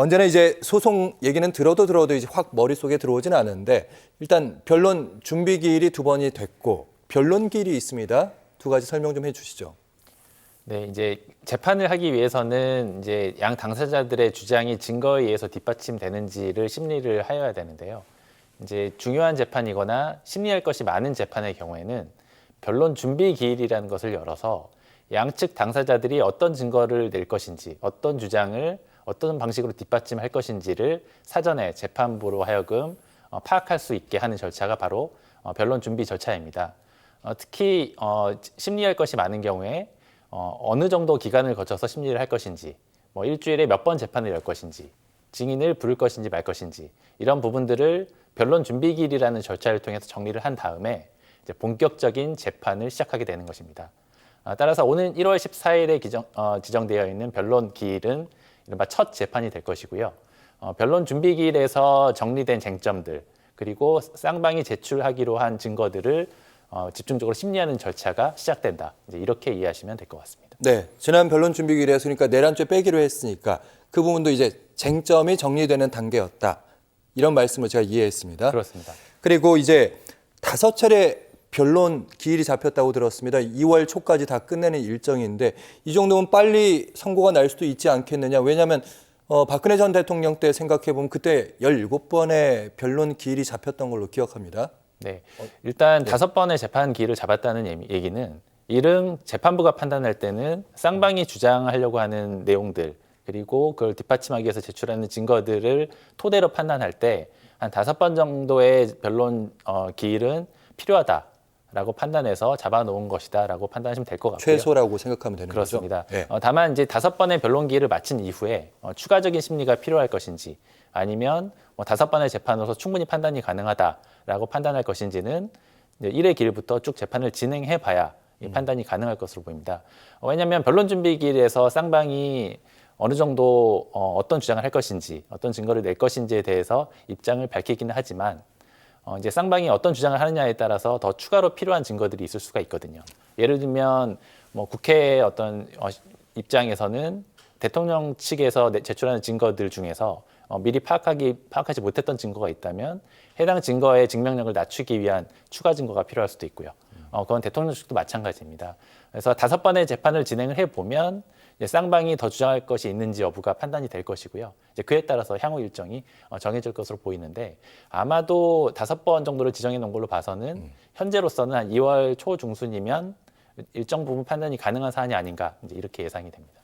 언제나 이제 소송 얘기는 들어도 이제 확 머릿속에 들어오진 않은데 일단 변론 준비 기일이 2번이 됐고 변론 기일이 있습니다. 2가지 설명 좀 해주시죠. 네, 이제 재판을 하기 위해서는 이제 양 당사자들의 주장이 증거에 의해서 뒷받침되는지를 심리를 하여야 되는데요. 이제 중요한 재판이거나 심리할 것이 많은 재판의 경우에는 변론 준비 기일이라는 것을 열어서 양측 당사자들이 어떤 증거를 낼 것인지, 어떤 주장을 어떤 방식으로 뒷받침할 것인지를 사전에 재판부로 하여금 파악할 수 있게 하는 절차가 바로 변론 준비 절차입니다. 특히 심리할 것이 많은 경우에 어느 정도 기간을 거쳐서 심리를 할 것인지, 뭐 일주일에 몇 번 재판을 열 것인지, 증인을 부를 것인지 말 것인지 이런 부분들을 변론 준비 기일이라는 절차를 통해서 정리를 한 다음에 이제 본격적인 재판을 시작하게 되는 것입니다. 따라서 오는 1월 14일에 지정되어 있는 변론 기일은 이른바 첫 재판이 될 것이고요. 변론 준비 기일에서 정리된 쟁점들 그리고 쌍방이 제출하기로 한 증거들을 집중적으로 심리하는 절차가 시작된다. 이제 이렇게 이해하시면 될 것 같습니다. 네, 지난 변론 준비 기일에서 그러니까 내란죄 빼기로 했으니까 그 부분도 이제 쟁점이 정리되는 단계였다. 이런 말씀을 제가 이해했습니다. 그렇습니다. 그리고 이제 5차례 변론 기일이 잡혔다고 들었습니다. 2월 초까지 다 끝내는 일정인데 이 정도면 빨리 선고가 날 수도 있지 않겠느냐. 왜냐하면 박근혜 전 대통령 때 생각해보면 그때 17번의 변론 기일이 잡혔던 걸로 기억합니다. 네, 일단 5번의 재판 기일을 잡았다는 얘기는 이른 재판부가 판단할 때는 쌍방이 주장하려고 하는 내용들 그리고 그걸 뒷받침하기 위해서 제출하는 증거들을 토대로 판단할 때 한 5번 정도의 변론 기일은 필요하다라고 판단해서 잡아놓은 것이다라고 판단하시면 될 것 같고요. 최소라고 생각하면 되는 그렇습니다. 거죠? 네. 다만 이제 5번의 변론 기일을 마친 이후에 추가적인 심리가 필요할 것인지 아니면 5번의 재판으로서 충분히 판단이 가능하다라고 판단할 것인지는 이제 1회 기일부터 쭉 재판을 진행해 봐야 이 판단이 가능할 것으로 보입니다. 왜냐하면 변론 준비 기일에서 쌍방이 어느 정도 어떤 주장을 할 것인지 어떤 증거를 낼 것인지에 대해서 입장을 밝히기는 하지만 이제 쌍방이 어떤 주장을 하느냐에 따라서 더 추가로 필요한 증거들이 있을 수가 있거든요. 예를 들면 뭐 국회의 어떤 입장에서는 대통령 측에서 제출하는 증거들 중에서 미리 파악하지 못했던 증거가 있다면 해당 증거의 증명력을 낮추기 위한 추가 증거가 필요할 수도 있고요. 그건 대통령 측도 마찬가지입니다. 그래서 5번의 재판을 진행을 해보면 이제 쌍방이 더 주장할 것이 있는지 여부가 판단이 될 것이고요. 이제 그에 따라서 향후 일정이 정해질 것으로 보이는데 아마도 5번 정도를 지정해 놓은 걸로 봐서는 현재로서는 한 2월 초 중순이면 일정 부분 판단이 가능한 사안이 아닌가 이제 이렇게 예상이 됩니다.